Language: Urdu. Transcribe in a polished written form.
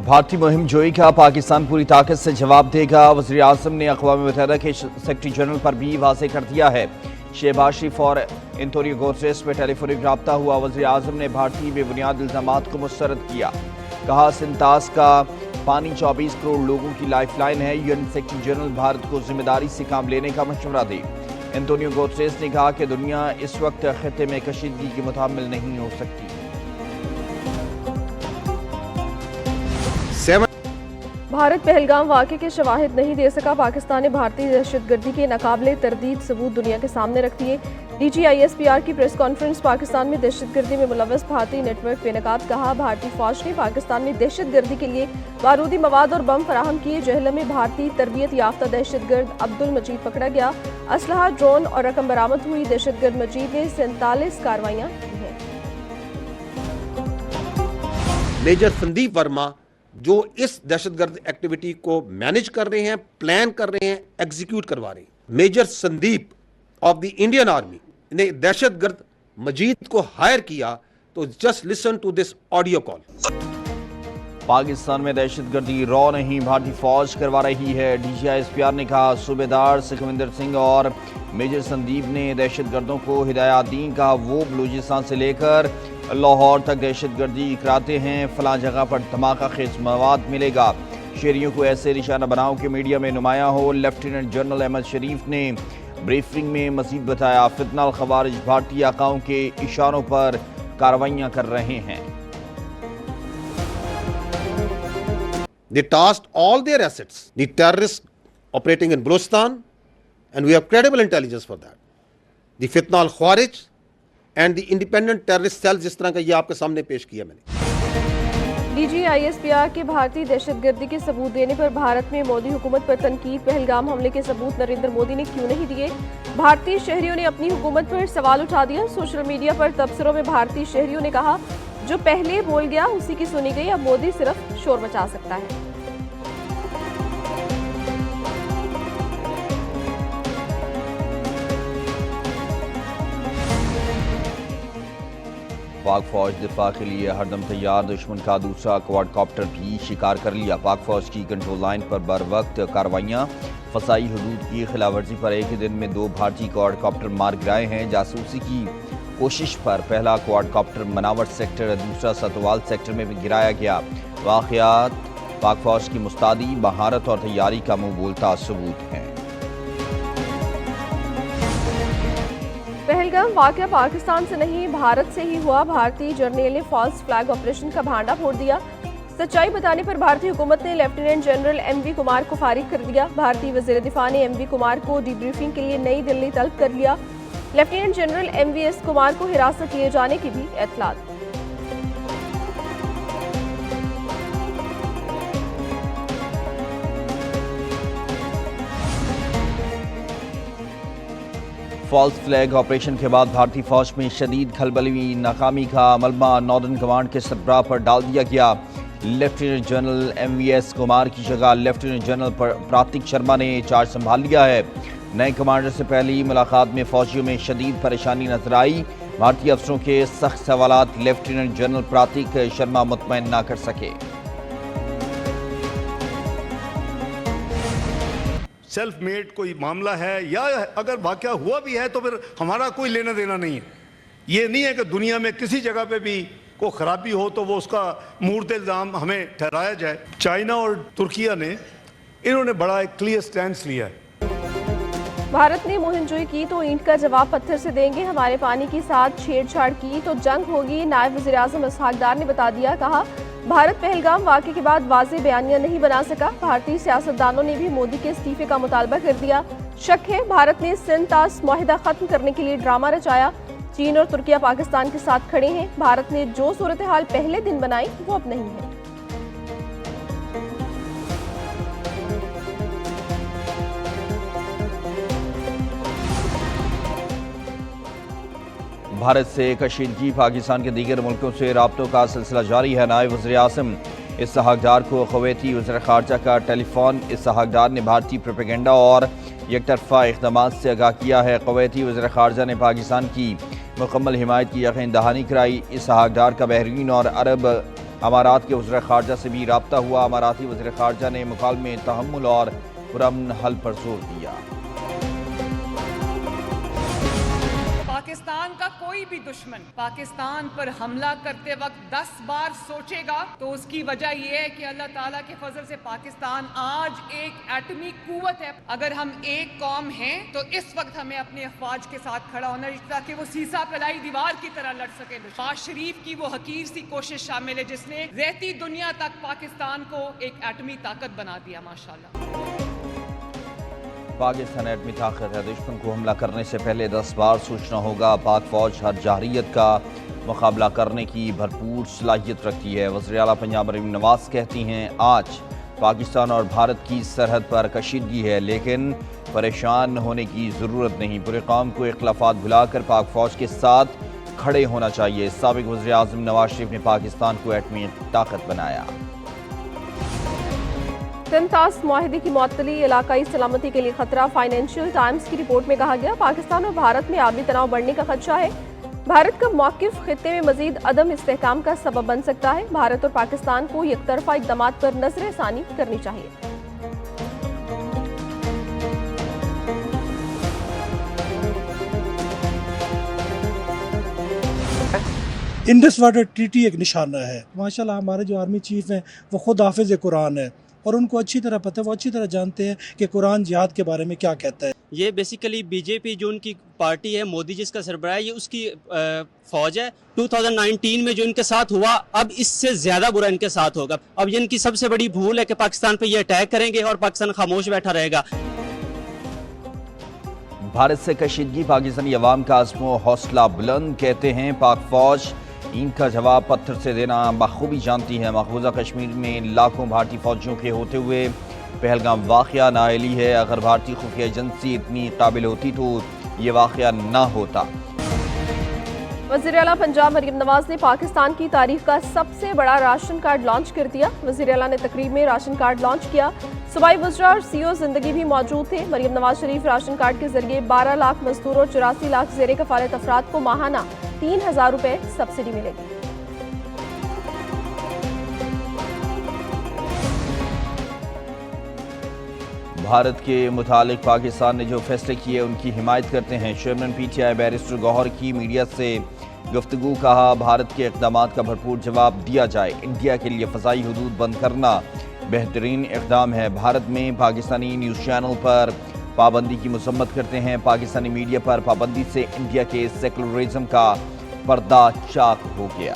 بھارتی مہم جوئی کا پاکستان پوری طاقت سے جواب دے گا۔ وزیر اعظم نے اقوام متحدہ کے سیکرٹری جنرل پر بھی واضح کر دیا ہے۔ شہباز شریف اور انتونیو گوتریس میں ٹیلی فونک رابطہ ہوا۔ وزیر اعظم نے بھارتی بے بنیاد الزامات کو مسترد کیا۔ کہا سنتاس کا پانی 24 کروڑ لوگوں کی لائف لائن ہے۔ UN secretary general Bharat کو ذمہ داری سے کام لینے کا مشورہ دے۔ انتونیو گوتریس نے کہا کہ دنیا اس وقت خطے میں کشیدگی کی متحمل نہیں ہو سکتی۔ بھارت پہلگام واقعے کے شواہد نہیں دے سکا۔ پاکستان نے بھارتی دہشت گردی کے ناقابل تردید ثبوت دنیا کے سامنے رکھ دیے۔ D G I S P R کی پریس کانفرنس۔ پاکستان میں دہشت گردی میں ملوث بھارتی نیٹ ورک پہ انعقاد۔ کہا بھارتی فوج نے پاکستان میں دہشت گردی کے لیے بارودی مواد اور بم فراہم کیے۔ جہلم میں بھارتی تربیت یافتہ دہشت گرد عبد المجید پکڑا گیا۔ اسلحہ، ڈرون اور رقم برآمد ہوئی۔ دہشت گرد مجید نے 47 کارروائیاں کی ہیں۔ میجر سندیپ ورما جو اس دہشت گرد ایکٹیویٹی کو مینج کر رہے ہیں، پلان کر رہے ہیں، ایگزیکیوٹ کروا رہے ہیں۔ Major Sandeep of the Indian army نے دہشت گرد مجید کو ہائر کیا۔ تو just listen to this audio call. Pakistan میں دہشت گردی رو نہیں، بھارتی فوج کروا رہی ہے۔ D G I S P R نے کہا صوبیدار سکھوندر سنگھ اور میجر سندیپ نے دہشت گردوں کو ہدایات دیں۔ کہا وہ بلوچستان سے لے کر لاہور تک دہشت گردی کراتے ہیں۔ فلاں جگہ پر دھماکہ خیز مواد ملے گا، شہریوں کو ایسے نشانہ بناؤ کہ میڈیا میں نمایاں ہو۔ لیفٹیننٹ جنرل احمد شریف نے بریفنگ میں مزید بتایا فتنہ الخوارج بھارتی آقاؤں کے اشاروں پر کارروائیاں کر رہے ہیں۔ They tossed all their assets. The terrorists operating in Balochistan, and we have credible intelligence for that. The Fitna al-Khawarij and the independent terrorist cells جس طرح کا یہ آپ کے سامنے پیش کیا میں نے۔ D G I S P R کے بھارتی دہشت گردی کے ثبوت دینے پر بھارت میں مودی حکومت پر تنقید۔ پہلگام حملے کے ثبوت نریندر مودی نے کیوں نہیں دیے؟ بھارتی شہریوں نے اپنی حکومت پر سوال اٹھا دیا۔ سوشل میڈیا پر تبصروں میں بھارتی شہریوں نے کہا جو پہلے بول گیا اسی کی سنی گئی، اب مودی صرف شور مچا سکتا ہے۔ پاک فوج دفاع کے لیے ہر دم تیار، دشمن کا دوسرا کوارڈ کاپٹر بھی شکار کر لیا۔ پاک فوج کی کنٹرول لائن پر بر وقت کارروائیاں۔ فضائی حدود کی خلاف ورزی پر ایک ہی دن میں 2 بھارتی کوارڈ کاپٹر مار گرائے ہیں۔ جاسوسی کی کوشش پر پہلا کوارڈ کاپٹر مناور سیکٹر، دوسرا ستوال سیکٹر میں بھی گرایا گیا۔ واقعات پاک فوج کی مستعدی مہارت اور تیاری کا منہ بولتا ثبوت ہیں۔ پہلگام واقعہ پاکستان سے نہیں بھارت سے ہی ہوا۔ بھارتی جرنیل نے فالس فلیگ آپریشن کا بھانڈا پھوڑ دیا۔ سچائی بتانے پر بھارتی حکومت نے لیفٹیننٹ جنرل ایم وی کمار کو فارغ کر دیا۔ بھارتی وزیر دفاع نے ایم وی کمار کو ڈی بریفنگ کے لیے نئی دلی طلب کر لیا۔ Lieutenant general M V S Kumar کو حراست لیے جانے کی بھی اطلاعات۔ فالس فلیگ آپریشن کے بعد بھارتی فوج میں شدید کھلبلی، ناکامی کا ملبہ ناردرن کمانڈ کے سربراہ پر ڈال دیا گیا۔ Lieutenant general M V S Kumar کی جگہ لیفٹیننٹ جنرل پراتک شرما نے چارج سنبھال لیا ہے۔ نئے کمانڈر سے پہلی ملاقات میں فوجیوں میں شدید پریشانی نظر آئی۔ بھارتی افسروں کے سخت سوالات لیفٹیننٹ جنرل پراتک شرما مطمئن نہ کر سکے۔ سیلف میڈ کوئی معاملہ ہے یا اگر واقعہ ہوا بھی ہے تو پھر ہمارا کوئی لینا دینا نہیں ہے۔ یہ نہیں ہے کہ دنیا میں کسی جگہ پہ بھی کوئی خرابی ہو تو وہ اس کا مورد الزام ہمیں ٹھہرایا جائے۔ چائنا اور ترکیہ نے انہوں نے بڑا ایک کلیئر سٹینس لیا ہے۔ بھارت نے مہم جوئی کی تو اینٹ کا جواب پتھر سے دیں گے، ہمارے پانی کے ساتھ چھیڑ چھاڑ کی تو جنگ ہوگی۔ نائب وزیر اعظم اسحاق ڈار نے بتا دیا۔ کہا بھارت پہلگام واقعے کے بعد واضح بیانیہ نہیں بنا سکا۔ بھارتی سیاستدانوں نے بھی مودی کے استعفے کا مطالبہ کر دیا۔ شک ہے بھارت نے سنتاس معاہدہ ختم کرنے کے لیے ڈرامہ رچایا۔ چین اور ترکیہ پاکستان کے ساتھ کھڑے ہیں۔ بھارت نے جو صورتحال پہلے دن بنائی وہ اب نہیں ہے۔ بھارت سے کشیدگی، پاکستان کے دیگر ملکوں سے رابطوں کا سلسلہ جاری ہے۔ نائب وزیر اعظم اسحاق ڈار کو کویتی وزیر خارجہ کا ٹیلی فون۔ اسحاق ڈار نے بھارتی پروپیگنڈا اور یک طرفہ اقدامات سے آگاہ کیا ہے۔ کویتی وزیر خارجہ نے پاکستان کی مکمل حمایت کی یقین دہانی کرائی۔ اسحاق ڈار کا بحرین اور عرب امارات کے وزیر خارجہ سے بھی رابطہ ہوا۔ اماراتی وزیر خارجہ نے مکالمے، تحمل اور پرامن حل پر زور دیا۔ پاکستان کا کوئی بھی دشمن پاکستان پر حملہ کرتے وقت 10 بار سوچے گا تو اس کی وجہ یہ ہے کہ اللہ تعالیٰ کے فضل سے پاکستان آج ایک ایٹمی قوت ہے۔ اگر ہم ایک قوم ہیں تو اس وقت ہمیں اپنے افواج کے ساتھ کھڑا ہونا ہے تاکہ وہ سیسا پھیلائی دیوار کی طرح لڑ سکے۔ نواز شریف کی وہ حقیر سی کوشش شامل ہے جس نے رہتی دنیا تک پاکستان کو ایک ایٹمی طاقت بنا دیا ماشاءاللہ۔ پاکستان ایٹمی طاقت ہے، دشمن کو حملہ کرنے سے پہلے 10 بار سوچنا ہوگا۔ پاک فوج ہر جارحیت کا مقابلہ کرنے کی بھرپور صلاحیت رکھتی ہے۔ وزیر اعلیٰ پنجاب مریم نواز کہتی ہیں آج پاکستان اور بھارت کی سرحد پر کشیدگی ہے لیکن پریشان ہونے کی ضرورت نہیں۔ پورے قوم کو اختلافات بھلا کر پاک فوج کے ساتھ کھڑے ہونا چاہیے۔ سابق وزیر اعظم نواز شریف نے پاکستان کو ایٹمی طاقت بنایا۔ تنتاس معاہدے کی معطلی علاقائی سلامتی کے لیے خطرہ۔ فائنینشیل ٹائمز کی رپورٹ میں کہا گیا پاکستان اور بھارت میں آبی تناؤ بڑھنے کا خدشہ ہے۔ بھارت کا موقف خطے میں مزید عدم استحکام کا سبب بن سکتا ہے۔ بھارت اور پاکستان کو یک طرفہ اقدامات پر نظر ثانی کرنی چاہیے۔ انڈس واٹر ٹریٹی ایک نشانہ ہے۔ ماشاءاللہ ہمارے جو آرمی چیف ہیں وہ خود حافظ قرآن ہے اور ان کو اچھی طرح پتہ ہے، وہ اچھی طرح جانتے ہیں کہ قرآن جہاد کے بارے میں کیا کہتا ہے۔ یہ بیسیکلی بی جے پی جو ان کی پارٹی ہے، مودی جس کا سربراہ ہے، یہ اس کی فوج ہے۔ 2019 میں جو ان کے ساتھ ہوا اب اس سے زیادہ برا ان کے ساتھ ہوگا۔ اب یہ ان کی سب سے بڑی بھول ہے کہ پاکستان پہ یہ اٹیک کریں گے اور پاکستان خاموش بیٹھا رہے گا۔ بھارت سے کشیدگی، پاکستانی عوام کا عزم و حوصلہ بلند، کہتے ہیں پاک فوج ان کا جواب پتھر سے دینا بخوبی جانتی ہے۔ مقبوضہ کشمیر میں لاکھوں بھارتی فوجیوں کے ہوتے ہوئے پہلگام واقعہ نااہلی ہے۔ اگر بھارتی خفیہ ایجنسی اتنی قابل ہوتی تو یہ واقعہ نہ ہوتا۔ وزیر اعلیٰ پنجاب مریم نواز نے پاکستان کی تاریخ کا سب سے بڑا راشن کارڈ لانچ کر دیا۔ وزیر اعلیٰ نے تقریب میں راشن کارڈ لانچ کیا۔ صوبائی وزراء اور سی او زندگی بھی موجود تھے۔ مریم نواز شریف راشن کارڈ کے ذریعے 12 لاکھ مزدوروں اور 84 لاکھ زیر کفالت افراد کو ماہانہ 3000 روپے سبسڈی ملے گی۔ بھارت کے متعلق پاکستان نے جو فیصلے کیے ان کی حمایت کرتے ہیں۔ Chairman P T I barrister Gohar کی میڈیا سے گفتگو، کہا بھارت کے اقدامات کا بھرپور جواب دیا جائے۔ انڈیا کے لیے فضائی حدود بند کرنا بہترین اقدام ہے۔ بھارت میں پاکستانی نیوز چینل پر پابندی کی مذمت کرتے ہیں۔ پاکستانی میڈیا پر پابندی سے انڈیا کے سیکولرزم کا پردہ چاک ہو گیا۔